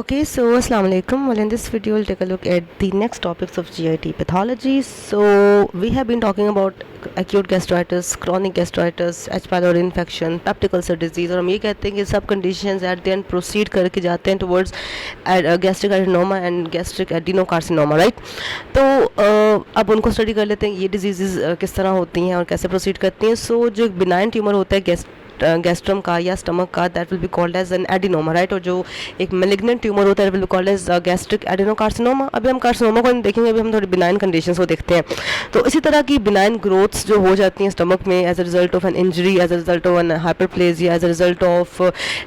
Okay, so Assalamu alaikum. Well, in this video, we'll take a look at the next topics of GIT pathology. So, we have been talking about acute gastritis, chronic gastritis, H. pylori infection, peptic ulcer disease, और हम ये कहते हैं कि सब conditions at the end proceed करके जाते हैं towards gastric adenoma and gastric adenocarcinoma, right? तो अब उनको स्टडी कर लेते हैं ये डिजीज़ किस तरह होती हैं और कैसे प्रोसीड करती हैं. सो जो बिनाइन ट्यूमर होता है गैस्ट्रम का या स्टमक का, that will be called as an adenoma, right. और जो एक मेलिग्नेंट ट्यूमर होता है will be called as gastric adenocarcinoma. अभी हम कार्सिनोमा को नहीं देखेंगे, अभी हम थोड़ी बिनाइन कंडीशंस को देखते हैं. तो इसी तरह की बिनाइन ग्रोथ्स जो हो जाती हैं स्टमक में as a result of an injury, as a result of an hyperplasia, as a result of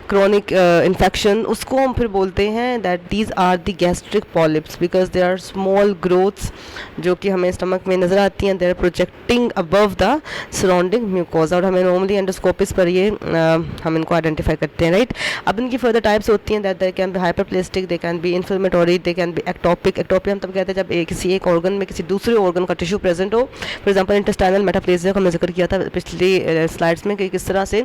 chronic infection, उसको हम फिर बोलते हैं that these are the gastric polyps because they are small growths जो कि हमें स्टमक में नज़र आती हैं. They are projecting above the surrounding mucosa और हमें नॉर्मली एंडोस्कोपिस पर ये हम इनको आइडेंटिफाई करते हैं, राइट. अब इनकी फर्दर टाइप्स होती हैं that they can B hyperplastic, they can B inflammatory, they can B ectopic. Ectopic हम तब कहते हैं जब किसी एक ऑर्गन में किसी दूसरे ऑर्गन का टिश्यू प्रेजेंट हो. फॉर एग्जांपल इंटेस्टाइनल मेटाप्लेजिया का हमने जिक्र किया था पिछली स्लाइड्स में कि किस तरह से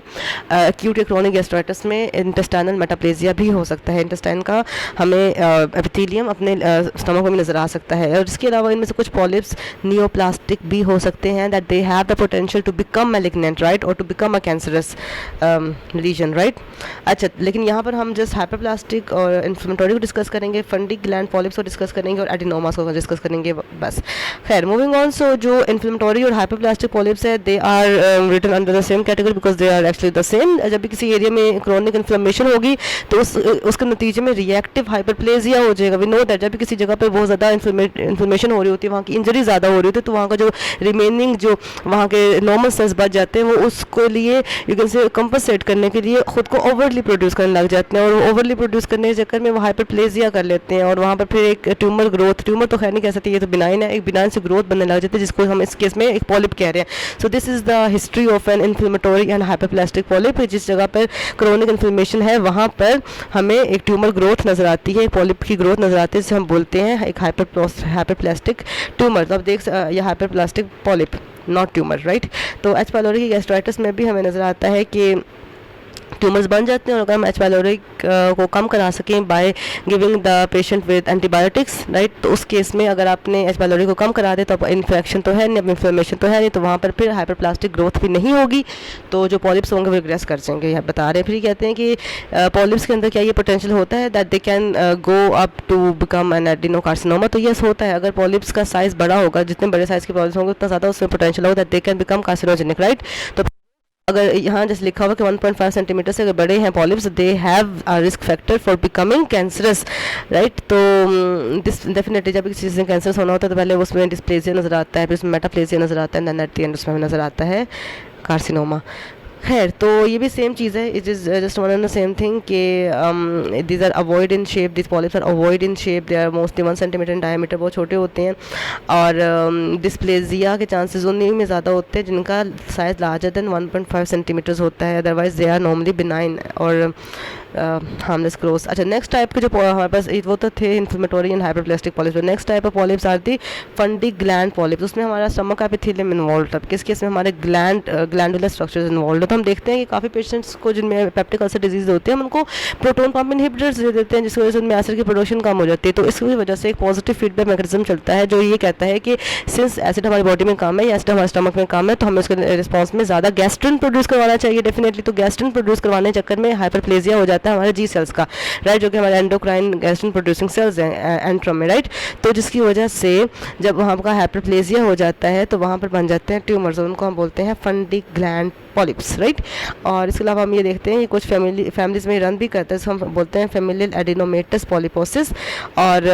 एक्यूट या क्रोनिक गैस्ट्राइटिस में इंटेस्टाइनल मेटाप्लेजिया भी हो सकता है. इंटेस्टाइन का हमें एपिथेलियम अपने स्टमक में नज़र आ सकता है. और इसके अलावा इनमें से कुछ पॉलिप्स नियोप्लास्टिक भी हो सकते हैं that they have the potential to become malignant, right, और to become a cancerous region, right. अच्छा, लेकिन यहाँ पर हम जस्ट हाइपरप्लास्टिक और इन्फ्लेमेटरी को डिस्कस करेंगे, फंडिक ग्लैंड पॉलिप्स को डिस्कस करेंगे और एडिनोमास को डिस्कस करेंगे बस. खैर, मूविंग ऑन. सो जो इन्फ्लेमेटरी और हाइपरप्लास्टिक पॉलिप्स है they are written under the same category because they are actually the same. जब भी किसी एरिया में क्रोनिक इन्फ्लेमेशन होगी तो उसके नतीजे में रिएक्टिव हाइपरप्लेजिया हो जाएगा. वी नो दैट जब भी किसी जगह पर बहुत ज़्यादा इन्फ्लेमेशन हो रही होती है, वहाँ की इंजरी ज़्यादा हो रही होती है, तो वहाँ का जो रिमेनिंग जो वहाँ के नॉर्मल सेल्स बच जाते हैं वो उसको लिए यू कैन से कंपनसेट करने के लिए खुद को ओवरली प्रोड्यूस करने लग जाते हैं और ओवरली प्रोड्यूस करने के चक्कर में वो हाइपरप्लेजिया कर लेते हैं और वहाँ पर फिर एक ट्यूमर ग्रोथ, ट्यूमर तो खैर नहीं कह सकते, ये तो बिनाइन है, एक बिनाइन से ग्रोथ बनने लग जाती है जिसको हम इस केस में एक पॉलिप कह रहे हैं. So this is the history of an inflammatory and hyperplastic polyp. जिस जगह पर क्रोनिक इन्फ्लेमेशन है वहाँ पर हमें एक ट्यूमर ग्रोथ नज़र आती है, एक पॉलिप की ग्रोथ नज़र आती है जिसे हम बोलते हैं एक हाइपरप्लास्टिक ट्यूमर. तो अब देख या hyperplastic polyp not tumour, right. तो एच पाइलोरी की गैस्ट्राइटिस में भी हमें नज़र आता है कि ट्यूमर्स बन जाते हैं और अगर हम एच पाइलोरी को कम करा सकें by giving the patient with antibiotics, right, तो उस केस में अगर आपने एच पाइलोरी को कम करा दे तो अब इन्फेक्शन तो है नहीं, अब इन्फ्लेमेशन तो है नहीं, तो वहाँ पर फिर हाइपरप्लास्टिक ग्रोथ भी नहीं होगी, तो जो पॉलिप्स होंगे वो रिग्रेस कर जाएंगे. यहाँ बता रहे हैं फिर कहते हैं कि पॉलिप्स के अंदर क्या ये पोटेंशियल होता है that they can go up to become an adenocarcinoma. तो यस होता है, अगर पॉलिप्स का साइज़ बड़ा होगा, जितने बड़े साइज़ के पॉलिप्स होंगे उतना ज़्यादा उसमें पोटेंशियल होगा that they can become carcinogenic, right. तो अगर यहाँ जैसे लिखा हुआ कि 1.5 सेंटीमीटर से अगर बड़े हैं polyps they have a risk factor for becoming cancerous, right. तो दिस डेफिनेटली जब किसी चीज़ में कैंसरस होना होता है तो पहले उसमें डिस्प्लेजिया नज़र आता है, फिर उसमें मेटाप्लेजिया नज़र आता है, देन एट द एंड उसमें नज़र आता है कार्सिनोमा. खैर, तो ये भी सेम चीज़ है, it is just one and the same thing कि these are ovoid in shape, this polyps are ovoid in shape, they are mostly 1 centimetre in diameter, बहुत छोटे होते हैं और डिस्प्लेजिया के चांसेस उन्हीं में ज़्यादा होते हैं जिनका साइज़ लार्जर देन 1.5 सेंटीमीटर्स होता है. Otherwise they are normally benign और हार्मलेस ग्रोथ. अच्छा, नेक्स्ट टाइप के जो हमारे पास वो तो थे inflammatory and hyperplastic polyps. Next type of polyps are the fundic gland polyps. उसमें हमारा स्टमक एपिथेलियम इन्वॉल्व था, किस केस में हमारे ग्लैंडुलर स्ट्रक्चर्स इन्वॉल्व. तो हम देखते हैं कि काफ़ी पेशेंट्स को जिनमें पेप्टिक अल्सर डिजीज़ होती है हम उनको प्रोटोन पंप इनहिबिटर्स दे देते हैं जिसकी वजह से उनमें एसिड की प्रोडक्शन कम हो जाती है. तो इसकी वजह से एक पॉजिटिव फीडबैक मैकेनिज्म चलता है जो ये कहता है कि सिंस एसिड हमारी बॉडी में कम है या एसिड हमारे स्टमक में कम है तो हमें उसके रिस्पॉन्स में ज़्यादा गैस्ट्रिन प्रोड्यूस करवाना चाहिए डेफिनेटली. तो गैस्ट्रिन प्रोड्यूस करवाने के चक्कर में हाइपरप्लेजिया हो जाता है हमारे जी सेल्स का, राइट, जो कि हमारे एंडोक्राइन गैस्ट्रिन प्रोड्यूसिंग सेल्स हैं एंट्रम में, राइट. तो जिसकी वजह से जब वहाँ का हाइपरप्लेजिया हो जाता है तो वहाँ पर बन जाते हैं ट्यूमर्स, उनको हम बोलते हैं फंडिक ग्लैंड पॉलिप्स, राइट. और इसके अलावा हम ये देखते हैं कि कुछ फैमिलीज़ में रन भी करते हैं, हम बोलते हैं फेमिलियल एडिनोमेटस पॉलिपोसिस. और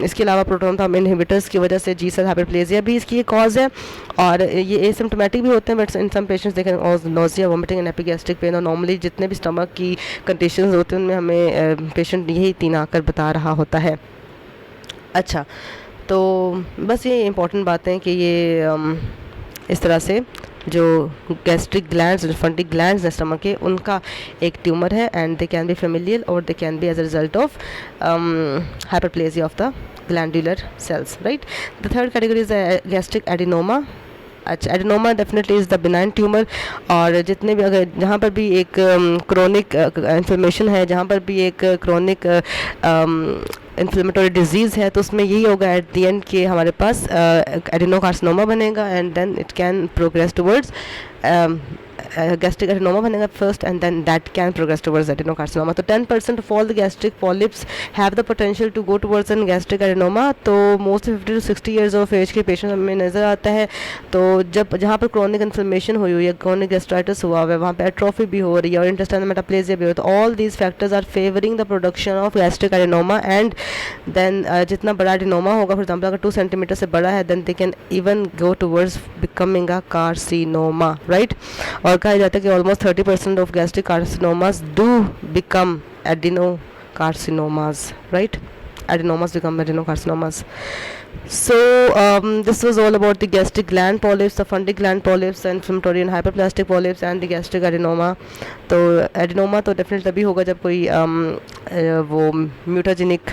इसके अलावा प्रोटोन पंप इनहिबिटर्स की वजह से जी सेल हाइपरप्लेजिया भी इसकी एक कॉज है और ये एसिम्प्टोमेटिक भी होते हैं बट इन सम पेशेंट्स देखें nausea, vomiting and epigastric pain. और नॉर्मली जितने भी स्टमक की कंडीशंस होते हैं उनमें हमें पेशेंट यही 3 आकर बता रहा होता है. अच्छा, तो बस ये इंपॉर्टेंट बातें कि ये इस तरह से जो गैस्ट्रिक ग्लैंड्स, जो फंडिक ग्लैंड्स हैं स्टमक के, उनका एक ट्यूमर है and they can be familial और they can be as a result of hyperplasia of the glandular cells, right. The third category is gastric adenoma. अच्छा, adenoma definitely is the benign tumour. और जितने भी अगर जहाँ पर भी एक क्रोनिक इन्फ्लेमेशन है, जहाँ पर भी एक क्रोनिक इन्फ्लेमेटरी डिजीज़ है, तो उसमें यही होगा एट द एंड कि हमारे पास एडेनोकार्सिनोमा बनेगा and then it can progress towards gastric adenoma बनेगा first and then that can progress towards adenocarcinoma. तो 10% of all the gastric polyps have the potential to go towards an gastric adenoma. तो mostly 50 to 60 years of age के patient हमें नज़र आता है। तो जब जहाँ पर क्रोनिक इन्फ्लेमेशन हुई हुई है, क्रोनिक गैस्ट्राइटिस हुआ हुआ है, वहाँ पे एट्रोफी भी हो रही है और इंटेस्टाइनल मेटाप्लेजिया भी हो, तो all these factors are favouring the production of gastric adenoma. And then जितना बड़ा एडेनोमा होगा, फॉर एग्जाम्पल अगर 2 सेंटीमीटर से बड़ा है, then they can even go towards becoming a carcinoma, right. और कहा जाता है कि almost 30% of gastric carcinomas do become adenocarcinomas, right? Adenomas become adenocarcinomas. So this was all about the gastric gland polyps, the fundy gland polyps, the inflammatory and hyperplastic polyps and the gastric adenoma. तो adenoma तो definitely तभी होगा जब कोई वो mutagenic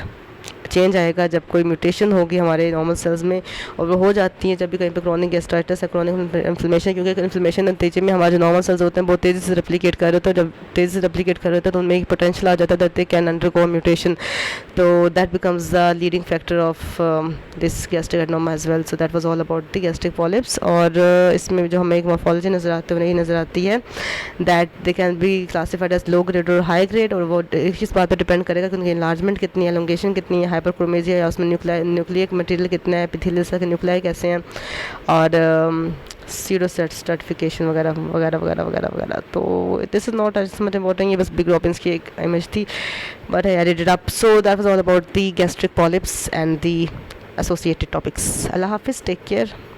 change आएगा, जब कोई म्यूटेशन होगी हमारे नॉर्मल सेल्स में, और वो हो जाती है जब भी कहीं पे क्रोनिक गैस्ट्राइटिस है, क्रोनिक इन्फ्लेमेशन, क्योंकि इन्फ्लेमेशन नतीजे में हमारे जो नॉर्मल सेल्स होते हैं बहुत तेज़ी से रेप्लिकेट कर रहे होते हैं। जब तेज़ी से रेप्लिकेट कर रहे होते हैं तो उनमें एक पोटेंशियल आ जाता है that they can undergo mutation, तो that becomes the leading factor of this gastric adenoma as well. So that was all about the gastric polyps. और इसमें जो हमें एक मॉर्फोलॉजी नज़र आती है, नज़र आती है that they can be classified as low grade और हाई ग्रेड, और वो इस बात पर डिपेंड करेगा कि उनकी इन्लार्जमेंट कितनी है, एलोंगेशन कितनी है, हाइपरक्रोमेजिया या उसमें न्यूक्लियक मटेरियल कितना है, एपिथेलियल के न्यूक्लियाई कैसे हैं, और सीरोसेट स्ट्रैटिफिकेशन वगैरह वगैरह वगैरह वगैरह वगैरह। तो this is not as much important, ये बस बिग ड्रॉपिंग्स की एक इमेज थी, but I added it up. So that was all about the gastric polyps and the associated topics. Allah Hafiz, take care.